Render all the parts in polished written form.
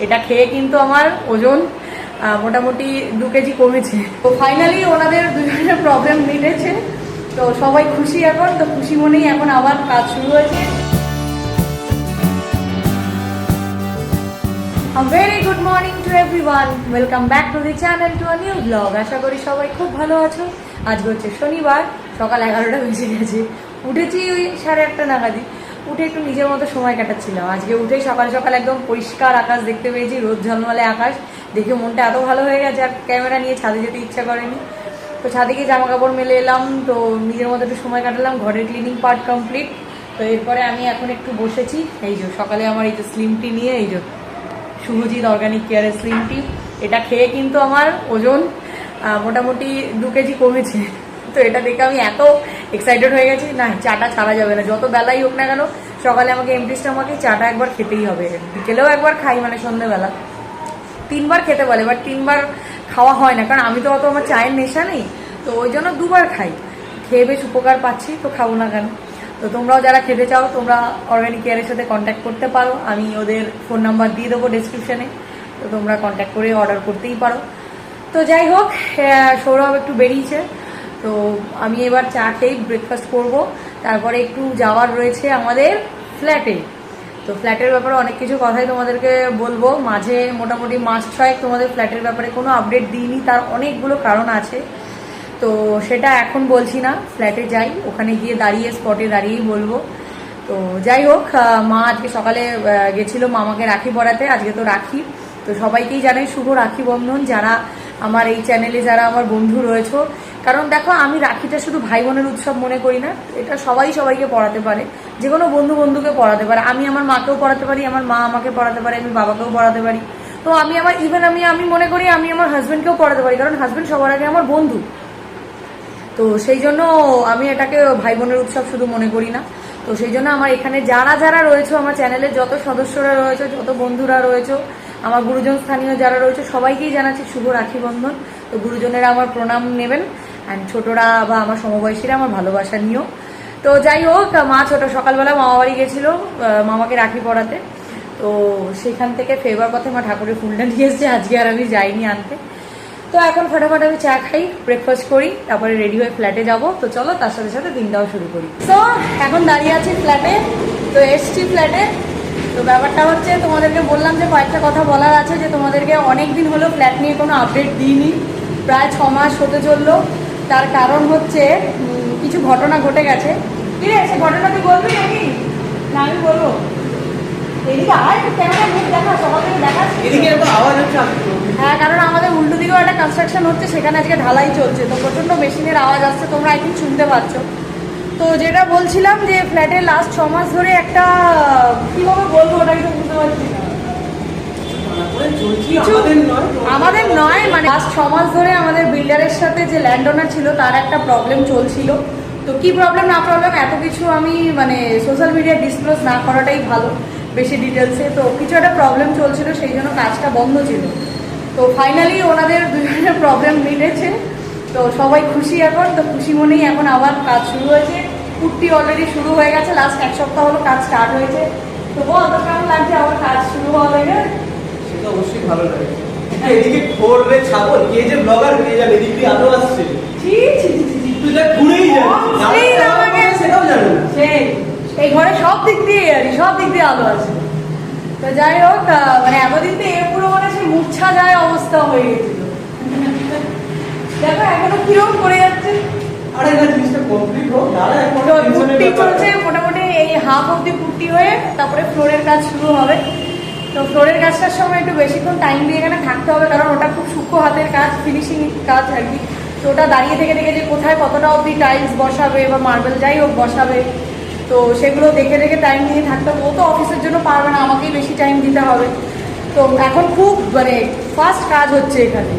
এটা খেয়ে কিন্তু আমার ওজন মোটামুটি 2 কেজি কমেছে। তো ফাইনালি ওনাদের দুজনের প্রবলেম মিটেছে, তো সবাই খুশি এখন। তো খুশি মনেই এখন আবার কাজ শুরু হয়েছে। Very good morning to everyone, welcome back to the channel to a new blog. আশা করি সবাই খুব ভালো আছো। আজকে হচ্ছে শনিবার, সকাল 11টা বেজে গেছে। উঠেছি ওই 8:30 নাগাদই। উঠে একটু নিজের মতো সময় কাটাচ্ছিলাম। আজকে উঠেই সকাল সকাল একদম পরিষ্কার আকাশ দেখতে পেয়েছি, রোদ ঝলমলে আকাশ দেখে মনটা এত ভালো হয়ে গেছে। আর ক্যামেরা নিয়ে ছাদে যেতে ইচ্ছা করেনি, তো ছাদে গিয়ে জামা কাপড় মেলে এলাম। তো নিজের মতো একটু সময় কাটালাম, ঘরের ক্লিনিং পার্ট কমপ্লিট। তো এরপরে আমি এখন একটু বসেছি। এই যে সকালে আমার এই যে স্লিম টি নিয়ে, এই যে শুভজিৎ অর্গানিক কেয়ারের স্লিম টি, এটা খেয়ে কিন্তু আমার ওজন মোটামুটি 2 কেজি কমেছে। তো এটা দেখে আমি এত এক্সাইটেড হয়ে গেছি, না চাটা ছাড়া যাবে না, যত বেলাই হোক না কেন। সকালে আমাকে এমটি স্টমাকে চাটা একবার খেতেই হবে, বিকেলেও একবার খাই, মানে সন্ধ্যেবেলা 3 বার খেতে বলে, বাট 3 বার খাওয়া হয় না, কারণ আমি তো অত আমার চায়ের নেশা নেই। তো ওই জন্য 2 বার খাই, খেয়ে বেশ উপকার পাচ্ছি, তো খাবো না কেন। তো তোমরাও যারা খেতে চাও তোমরা অর্গানিক কেয়ারের সাথে কন্ট্যাক্ট করতে পারো, আমি ওদের ফোন নাম্বার দিয়ে দেবো ডেসক্রিপশানে, তো তোমরা কন্ট্যাক্ট করে অর্ডার করতেই পারো। তো যাই হোক, সৌরভ একটু বেরিয়েছে, তো আমি এবার চা খেয়েই ব্রেকফাস্ট করব। তারপরে একটু যাওয়ার রয়েছে আমাদের ফ্ল্যাটে। তো ফ্ল্যাটের ব্যাপারে অনেক কিছু কথাই তোমাদেরকে বলবো। মাঝে মোটামুটি মাস 6 তোমাদের ফ্ল্যাটের ব্যাপারে কোনো আপডেট দিইনি, তার অনেকগুলো কারণ আছে। তো সেটা এখন বলছি না, ফ্ল্যাটে যাই, ওখানে গিয়ে দাঁড়িয়ে স্পটে দাঁড়িয়েই বলবো। তো যাই হোক, মা আজকে সকালে গেছিল মামাকে রাখি পরাতে, আজকে তো রাখি। তো সবাইকেই জানাই শুভ রাখি বন্ধন, যারা আমার এই চ্যানেলে যারা আমার বন্ধু রয়েছে। কারণ দেখো, আমি রাখিটা শুধু ভাই বোনের উৎসব মনে করি না, এটা সবাই সবাইকে পড়াতে পারে, যে কোনো বন্ধু বন্ধুকে পড়াতে পারে। আমি আমার মাকেও পড়াতে পারি, আমার মা আমাকে পড়াতে পারে, আমি বাবাকেও পড়াতে পারি। তো আমি আমার ইভেন আমি মনে করি আমি আমার হাজব্যান্ডকেও পড়াতে পারি, কারণ হাজব্যান্ড সবার আগে আমার বন্ধু। তো সেই জন্য আমি এটাকে ভাই বোনের উৎসব শুধু মনে করি না। তো সেই জন্য আমার এখানে যারা যারা রয়েছে, আমার চ্যানেলে যত সদস্যরা রয়েছে, যত বন্ধুরা রয়েছে, আমার গুরুজন স্থানীয় যারা রয়েছে, সবাইকেই জানাচ্ছি শুভ রাখি বন্ধন। তো গুরুজনেরা আমার প্রণাম নেবেন, অ্যান্ড ছোটরা বা আমার সমবয়সীরা আমার ভালোবাসা নিও। তো যাই হোক, মা ছোট সকালবেলা মামা বাড়ি গেছিল মামাকে রাখি পরাতে। তো সেখান থেকে ফেরবার পথে মা ঠাকুরের ফুলটা নিয়ে এসছে, আজকে আর আমি যাইনি আনতে। তো এখন ফটাফট আমি চা খাই, ব্রেকফাস্ট করি, তারপরে রেডি হয়ে ফ্ল্যাটে যাব। তো চলো তার সাথে সাথে দিনটাও শুরু করি। তো এখন দাঁড়িয়ে আছি ফ্ল্যাটে, তো এসছি ফ্ল্যাটে। তো ব্যাপারটা হচ্ছে, তোমাদেরকে বললাম যে কয়েকটা কথা বলার আছে, যে তোমাদেরকে অনেক দিন হলো ফ্ল্যাট নিয়ে কোনো আপডেট দিইনি, প্রায় 6 মাস হতে চললো। তার কারণ হচ্ছে কিছু ঘটনা ঘটে গেছে। ঠিক আছে, সে ঘটনা তুই বলবি নাকি? না আমি বলবো। এদিকে আয়, ক্যামেরা মুখ দেখা, সকাল থেকে দেখাচ্ছি। এদিকে একটা আওয়াজ হচ্ছে। হ্যাঁ, কারণ আমাদের উল্টো দিকেও একটা কনস্ট্রাকশন হচ্ছে, সেখানে আজকে ঢালাই চলছে, তো প্রচন্ড মেশিনের আওয়াজ আসছে, তোমরা আই থিঙ্ক শুনতে পাচ্ছ। তো যেটা বলছিলাম, যে ফ্ল্যাটে লাস্ট 6 মাস ধরে একটা, কিভাবে বলবো ওটা কিন্তু বুঝতে পারছি না, আমাদের নয়, মানে লাস্ট 6 মাস ধরে আমাদের বিল্ডারের সাথে যে ল্যান্ড ওনার ছিল, তার একটা প্রবলেম চলছিল। তো কি প্রবলেম না প্রবলেম এত কিছু আমি মানে সোশ্যাল মিডিয়া ডিসক্লোজ না করাটাই ভালো, বেশি ডিটেলসে। তো কিছু একটা প্রবলেম চলছিল, সেই জন্য কাজটা বন্ধ ছিল। তো ফাইনালি ওনাদের দুজনের প্রবলেম মিটেছে, তো সবাই খুশি এখন। তো খুশি মনেই এখন আবার কাজ শুরু হয়েছে। পুট্টি অলরেডি শুরু হয়ে গেছে, লাস্ট 1 সপ্তাহ হলো কাজ স্টার্ট হয়েছে। তো বল, তোর কেমন লাগছে আবার কাজ শুরু হওয়া হয়ে? সেটা অবশ্যই ভালো লাগে। এদিকে খোরবে ছাগল, কে যে ব্লগার কে জানে, এদিক দিয়ে আলো আসছে। তুই যা ঘুরেই যাস, সেটাও জানো না। এই ঘরে সব দিক দিয়ে আলো আছে। তো যাই হোক, মানে এতদিন তো পুরো মানে সে মূর্ছা যায় অবস্থা হয়ে গেছিল। দেখো এখনো কিরকম করে যাচ্ছে। আরে না, জিনিসটা কমপ্লিট হোক, পুট্টি চলছে মোটামুটি, এই হাফ অব্দি পুট্টি হয়ে তারপরে ফ্লোরের কাজ শুরু হবে। তো ফ্লোরের কাজটার সময় একটু বেশিক্ষণ টাইম দিয়ে এখানে থাকতে হবে, কারণ ওটা খুব সূক্ষ্ম হাতের কাজ, ফিনিশিং কাজ আর কি। তো ওটা দাঁড়িয়ে থেকে দেখে যে কোথায় কতটা অব্দি টাইলস বসাবে বা মার্বেল যাই হোক বসাবে, তো সেগুলো দেখে দেখে টাইম নিয়ে থাকতে হবে। ও তো অফিসের জন্য পারবে না, আমাকেই বেশি টাইম দিতে হবে। তো এখন খুব মানে ফাস্ট কাজ হচ্ছে এখানে।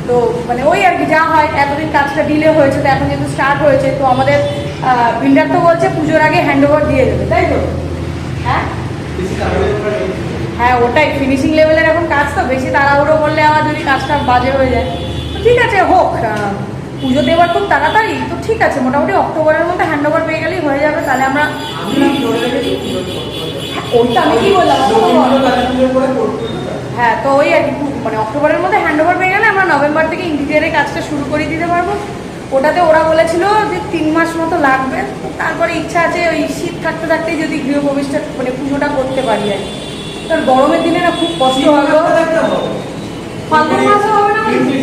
তো মানে ওই আর কি, যা হয়, এতদিন কাজটা ডিলে হয়েছে, তো এখন যেহেতু স্টার্ট হয়েছে, তো আমাদের বিল্ডার তো বলছে পুজোর আগে হ্যান্ড ওভার দিয়ে দেবে, তাই তো? হ্যাঁ ওটাই, ফিনিশিং লেভেলের এখন কাজ, তো বেশি তাড়াহুড়ো করলে আমার যদি কাজটা বাজে হয়ে যায়। তো ঠিক আছে, হোক, পুজোতে এবার খুব তাড়াতাড়ি, তো ঠিক আছে, মোটামুটি অক্টোবরের মধ্যে হ্যান্ড ওভার পেয়ে গেলেই হয়ে যাবে। তাহলে আমরা ওইটা আমি কি বললাম, হ্যাঁ, তো ওই আর কি মানে অক্টোবরের মধ্যে হ্যান্ড ওভার পেয়ে গেলে আমরা নভেম্বর থেকে ইন্টিরিয়ারের কাজটা শুরু করে দিতে পারবো। ওটাতে ওরা বলেছিল যে 3 মাস মতো লাগবে, তারপরে ইচ্ছা আছে ওই শীত থাকতে থাকতেই যদি গৃহপ্রবেশটা মানে পুজোটা করতে পারি আর কি। কারণ গরমের দিনে না খুব কষ্ট হবে। ফাল্গুন মাসে হবে না বলছিস?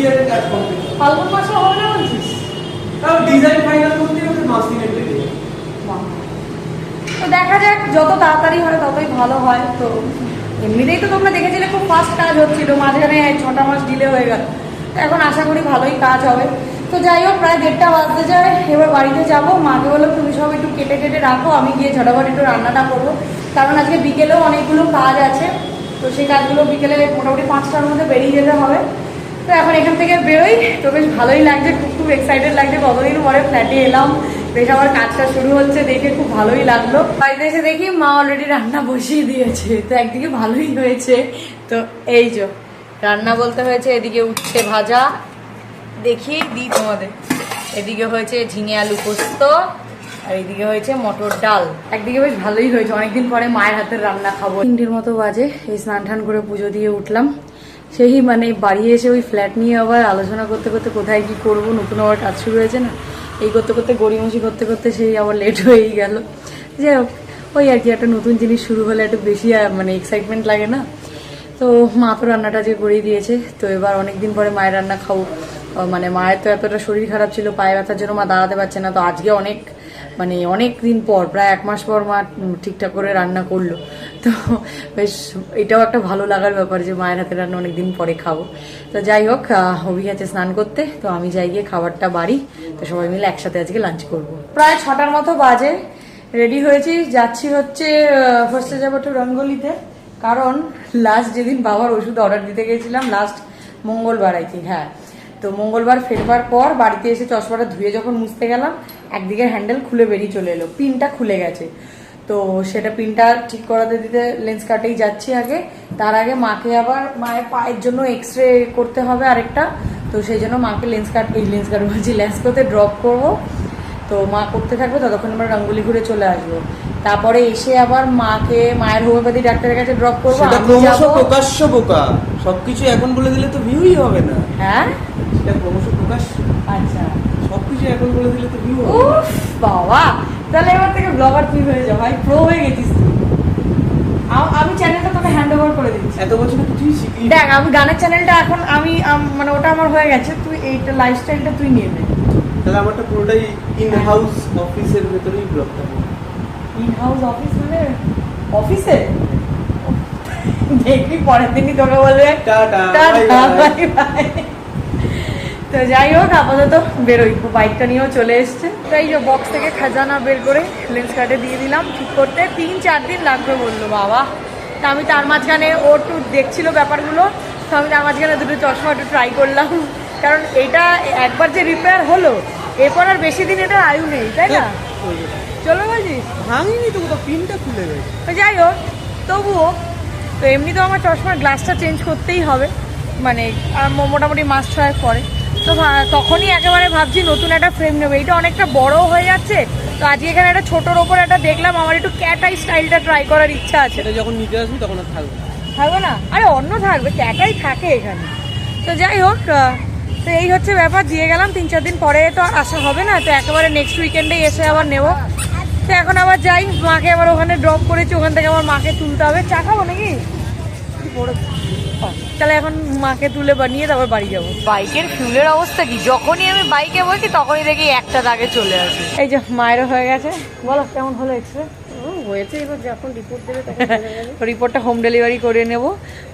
ফাল্গুন মাসে হবে না বলছিস? তাও ডিজাইন ফাইনাল করতে গেলে মাস দিনের লেগে যাবে। তো দেখা যাক, যত তাড়াতাড়ি হয় ততই ভালো হয়। তো এমনিতেই তো তোমরা দেখেছিলে খুব ফাস্ট কাজ হচ্ছিল, মাঝখানে 6টা মাস ডিলে হয়ে গেল। তো এখন আশা করি ভালোই কাজ হবে। তো যাই হোক, প্রায় 1:30 বাজতে যায়, এবার বাড়িতে যাবো। মাকে বললাম তুমি সব একটু কেটে কেটে রাখো, আমি গিয়ে ঝটাফট একটু রান্নাটা করবো, কারণ আজকে বিকেলেও অনেকগুলো কাজ আছে। তো সেই কাজগুলো বিকেলে মোটামুটি 5টার মধ্যে বেরিয়ে যেতে হবে। তো এখন এখান থেকে বেরোই। তো বেশ ভালোই লাগছে, খুব খুব এক্সাইটেড লাগছে, কতদিন পরে ফ্ল্যাটে এলাম, বেশ আমার কাজটা শুরু হচ্ছে, দেখে খুব ভালোই লাগলো। বাড়িতে এসে দেখি মা অলরেডি রান্না বসিয়ে দিয়েছে, তো একদিকে ভালোই হয়েছে। তো এই যে রান্না বলতে হয়েছে, এদিকে উচ্ছে ভাজা, দেখি দিই তোমাদের, এদিকে হয়েছে ঝিঙে আলু পোস্ত, আর এদিকে হয়েছে মটর ডাল। একদিকে বেশ ভালোই হয়েছে, অনেকদিন পরে মায়ের হাতের রান্না খাবো। 3টের মতো বাজে, এই স্নান টান করে পুজো দিয়ে উঠলাম। সেই মানে বাড়ি এসে ওই ফ্ল্যাট নিয়ে আবার আলোচনা করতে করতে কোথায় কি করব, নতুন আবার কাজ শুরু হয়েছে না, এই করতে করতে গড়িমসি করতে করতে সেই আবার লেট হয়েই গেল। যাই হোক, ওই আর কি, একটা নতুন জিনিস শুরু হলে একটু বেশি মানে এক্সাইটমেন্ট লাগে না। তো মা তো রান্নাটা যে করেই দিয়েছে, তো এবার অনেকদিন পরে মায়ের রান্না খাবো। মানে মায়ের তো এতটা শরীর খারাপ ছিল, পায়ে ব্যথার জন্য মা দাঁড়াতে পারছে না। তো আজকে অনেক দিন পর, প্রায় 1 মাস পর মা ঠিকঠাক করে রান্না করলো। তো বেশ এটাও একটা ভালো লাগার ব্যাপার যে মায়ের হাতে রান্না অনেকদিন পরে খাবো। তো যাই হোক, অভি গেছে স্নান করতে, তো আমি যাই গিয়ে খাবারটা বাড়ি। তো সবাই মিলে একসাথে আজকে লাঞ্চ করবো। প্রায় 6টার মতো বাজে, রেডি হয়েছি, যাচ্ছি হচ্ছে ফার্স্টে যাবো একটু রঙ্গলিতে। কারণ লাস্ট যেদিন বাবার ওষুধ অর্ডার দিতে গেছিলাম, লাস্ট মঙ্গলবার আই থিঙ্ক, হ্যাঁ, তো মঙ্গলবার ফেরবার পর বাড়িতে এসে চশমাটা ধুয়ে যখন মুছতে গেলাম, একদিকের হ্যান্ডেল খুলে বেরিয়ে চলে এলো, পিনটা খুলে গেছে। তো সেটা পিনটা ঠিক করাতে দিতে লেন্স কাটেই যাচ্ছি আগে। তার আগে মাকে আবার মায়ের পায়ের জন্য এক্সরে করতে হবে আরেকটা। তো সেই জন্য মাকে লেন্স কাট বলছি, লেন্স করতে ড্রপ করবো। তো মা করতে থাকবে, ততক্ষণ আমরা রঙ্গলি ঘুরে চলে আসবো। তারপরে এসে আবার মায়ের হোমিওপ্যাথি ডাক্তারের কাছে ড্রপ করবো। প্রকাশ্য বোকা, সবকিছু এখন বলে দিলে তো ভিউই হবে না। হ্যাঁ, সেটা ক্রমশ প্রকাশ্য। আচ্ছা, সবকিছু এখন বলে দিলে তো ভিউ হবে। উফ বাবা, তাহলে এবার থেকে ব্লগার তুই হয়ে যাও ভাই, প্রো হয়ে গেছিস তুই। আমি চ্যানেলটা তোকে হ্যান্ড ওভার করে দিচ্ছি। এত বছর কিছুই শিখি। দেখ, আমি গানের চ্যানেলটা এখন মানে ওটা আমার হয়ে গেছে, তুই এইটা লাইফস্টাইলটা তুই নিয়ে নে। তাহলে আমারটা পুরোটাই ইন হাউস অফিসের ভেতরেই ব্লগ থাকবে। ইন হাউস অফিস মানে অফিসে দেখবি পরের দিনই তোকে বলবে টাটা, বাই বাই। তো যাই হোক, আপাতত বেরোই, বাইকটা নিয়েও চলে এসছে। তাই যে বক্স থেকে খাজানা বের করে লেন্স কার্ডে দিয়ে দিলাম ঠিক করতে। 3-4 দিন লাগবে বললো বাবা। তা আমি তার মাঝখানে ও একটু দেখছিল ব্যাপারগুলো, তো আমি তার মাঝখানে দুটো চশমা একটু ট্রাই করলাম। কারণ এটা একবার যে রিপেয়ার হলো, এরপর আর বেশি দিন এটা আয়ু নেই, তাই না? চলো বলছিস, ভাঙিনি তো, কোথাও পিনটা খুলে গেছে। তো যাই হোক, তবুও তো এমনি তো আমার চশমার গ্লাসটা চেঞ্জ করতেই হবে, মানে মোটামুটি মাস 6 পরে। তো তখনই একেবারে ভাবছি নতুন একটা ফ্রেম নেবো। এইটা অনেকটা বড় হয়ে যাচ্ছে, তো আজকে এখানে একটা ছোটোর ওপর একটা দেখলাম, আমার একটু ক্যাট আই স্টাইলটা ট্রাই করার ইচ্ছা আছে। এটা যখন নিতে আসবি তখন আর থাকবে না, আরে অন্য থাকবে, ক্যাটাই থাকে এখানে। তো যাই হোক, তো এই হচ্ছে ব্যাপার, দিয়ে গেলাম। 3-4 দিন পরে তো আর আসা হবে না, তো একেবারে নেক্সট উইকেন্ডেই এসে আবার নেবো। তো এখন আবার যাই, মাকে আবার ওখানে ড্রপ করেছি, ওখান থেকে আবার মাকে তুলতে হবে। চা খাবো নাকি? তাহলে এখন মাকে তুলে বানিয়ে তারপর বাড়ি যাবো। বাইকের ফিউলের অবস্থা কি, যখনই আমি বাইকে বসি তখনই দেখি একটা দাগে চলে আসে। এই যে মায়েরও হয়ে গেছে, বলো কেমন হলো এক্সরে? হয়েছে, এবার যখন রিপোর্ট দেবে তখন রিপোর্টটা হোম ডেলিভারি করে নেব,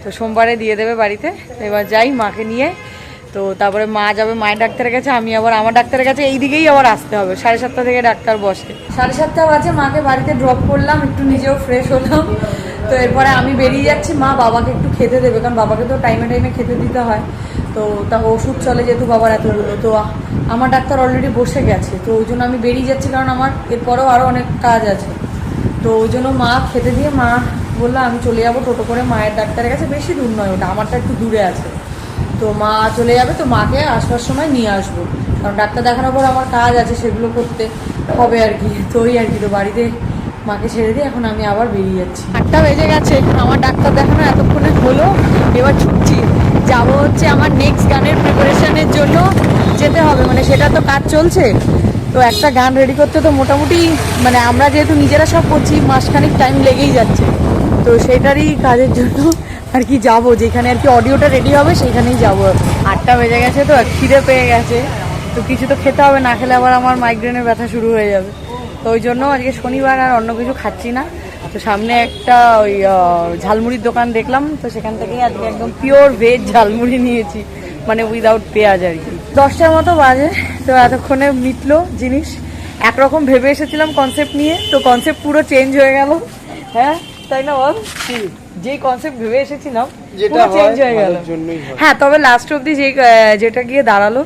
তো সোমবারে দিয়ে দেবে বাড়িতে। এবার যাই মাকে নিয়ে, তো তারপরে মা যাবে মায়ের ডাক্তারের কাছে, আমি আবার আমার ডাক্তারের কাছে। এই দিকেই আবার আসতে হবে, 7:30 থেকে ডাক্তার বসে। 7:30 বাজে, মাকে বাড়িতে ড্রপ করলাম, একটু নিজেও ফ্রেশ হলাম। তো এরপরে আমি বেরিয়ে যাচ্ছি, মা বাবাকে একটু খেতে দেবে, কারণ বাবাকে তো টাইমে টাইমে খেতে দিতে হয়। তো তা ওষুধ চলে যেহেতু বাবার এতগুলো, তো আমার ডাক্তার অলরেডি বসে গেছে, তো ওই জন্য আমি বেরিয়ে যাচ্ছি, কারণ আমার এরপরেও আরও অনেক কাজ আছে। তো ওই জন্য মা খেতে দিয়ে মা বললো আমি চলে যাবো টোটো করে মায়ের ডাক্তারের কাছে। বেশি দূর নয় ওটা, আমারটা একটু দূরে আছে। তো মা চলে যাবে, তো মাকে আসবার সময় নিয়ে আসবো, কারণ ডাক্তার দেখানোর পর আমার কাজ আছে, সেগুলো করতে হবে আর কি। তো ওই আর কি, তো বাড়িতে মাকে ছেড়ে দিয়ে এখন আমি আবার বেরিয়ে যাচ্ছি। 8টা বেজে গেছে, আমার ডাক্তার দেখানো এতক্ষণে হলো, এবার ছুটছি। যাবো হচ্ছে আমার নেক্সট গানের প্রিপারেশনের জন্য যেতে হবে, মানে সেটা তো কাজ চলছে। তো একটা গান রেডি করতে তো মোটামুটি মানে আমরা যেহেতু নিজেরা সব করছি মাসখানিক টাইম লেগেই যাচ্ছে। তো সেটারই কাজের জন্য আর কি যাবো, যেখানে আর কি অডিওটা রেডি হবে সেইখানেই যাবো। 8টা বেজে গেছে, তো খিদে পেয়ে গেছে, তো কিছু তো খেতে হবে, না খেলে আবার আমার মাইগ্রেনের ব্যথা শুরু হয়ে যাবে। তো ওই জন্য আজকে শনিবার আর অন্য কিছু খাচ্ছি না। তো সামনে একটা ওই ঝালমুড়ির দোকান দেখলাম, তো সেখান থেকেই আজকে একদম পিওর ভেজ ঝালমুড়ি নিয়েছি, মানে উইদাউট পেঁয়াজ আর কি। 10টার মতো বাজে, তো এতক্ষণে মিটলো জিনিস। একরকম ভেবে এসেছিলাম কনসেপ্ট নিয়ে, তো কনসেপ্ট পুরো চেঞ্জ হয়ে গেল। হ্যাঁ তাই না বল, যেই কনসেপ্ট ভেবে এসেছিলাম পুরো চেঞ্জ হয়ে গেল। হ্যাঁ তবে লাস্ট অব্দি যেটা গিয়ে দাঁড়ালো,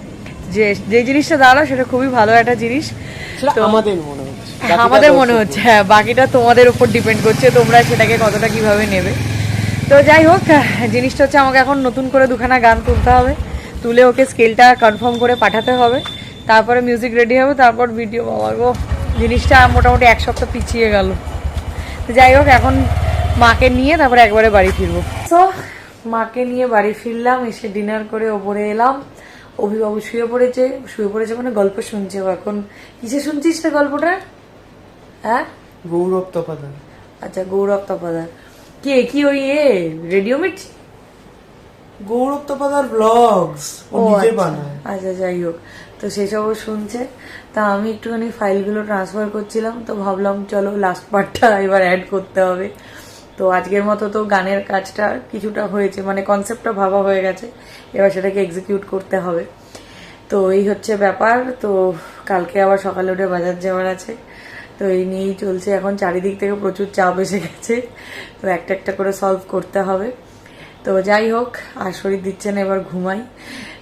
যে জিনিসটা দাঁড়ালো সেটা খুবই ভালো একটা জিনিস। তো আমাদের মনে হচ্ছে, হ্যাঁ বাকিটা তোমাদের উপর ডিপেন্ড করছে, তোমরা সেটাকে কতটা কিভাবে নেবে। তো যাই হোক, জিনিসটা হচ্ছে আমাকে এখন নতুন করে দুখানা গান তুলতে হবে, তুলে ওকে স্কেলটা কনফার্ম করে পাঠাতে হবে, তারপরে মিউজিক রেডি হবে, তারপর ভিডিও বানাবো। জিনিসটা মোটামুটি 1 সপ্তাহ পিছিয়ে গেল। তো যাই হোক, এখন মাকে নিয়ে তারপরে একবারে বাড়ি ফিরবো। তো মাকে নিয়ে বাড়ি ফিরলাম, এসে ডিনার করে ওপরে এলাম। অভিবাবু শুয়ে পড়েছে মানে গল্প শুনছে। এখন কিসে শুনছিস রে গল্পটা? হ্যাঁ গৌরব তপাদার। আচ্ছা গৌরব তপাদার কে? কি ওই রেডিও মির্চি? গৌরব তপাদার ব্লগস ও নিজে বানায়। আচ্ছা যাই হোক, তো সেসবও শুনছে। তা আমি একটুখানি ফাইলগুলো ট্রান্সফার করছিলাম, তো ভাবলাম চলো লাস্ট পার্টটা এবার অ্যাড করতে হবে। তো আজকের মতো তো গানের কাজটা কিছুটা হয়েছে, মানে কনসেপ্টটা ভাবা হয়ে গেছে, এবার সেটাকে এক্সিকিউট করতে হবে। তো এই হচ্ছে ব্যাপার। তো কালকে আবার সকালে উঠে বাজার যাওয়ার আছে, তো এই নিয়েই চলছে এখন। চারিদিক থেকে প্রচুর চাপ এসে গেছে, তো একটা একটা করে সলভ করতে হবে। তো যাই হোক, আর শরীর দিচ্ছে না, এবার ঘুমাই।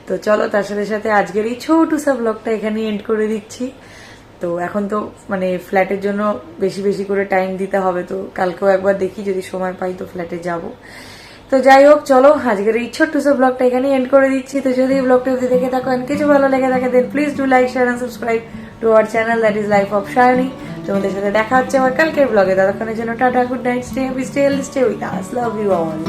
তো চলো তার সাথে সাথে আজকের এই ছোটু সা ব্লগটা এখানে এন্ড করে দিচ্ছি। তো এখন তো মানে ফ্ল্যাটের জন্য বেশি বেশি করে টাইম দিতে হবে, তো কালকেও একবার দেখি যদি সময় পাই তো ফ্ল্যাটে যাব। তো যাই হোক চলো, আজকের এই ছোট্ট সা ব্লগটা এখানে এন্ড করে দিচ্ছি। তো যদি এই ব্লগটা যদি দেখে থাকো and কিছু ভালো লেগে থাকে then please do like share and subscribe to our channel, that is life of Shayni. তোমাদের সাথে দেখা হচ্ছে আমার কালকের ব্লগে। ততক্ষণের জন্য tata, good night, stay happy, stay healthy, stay with us, love you all.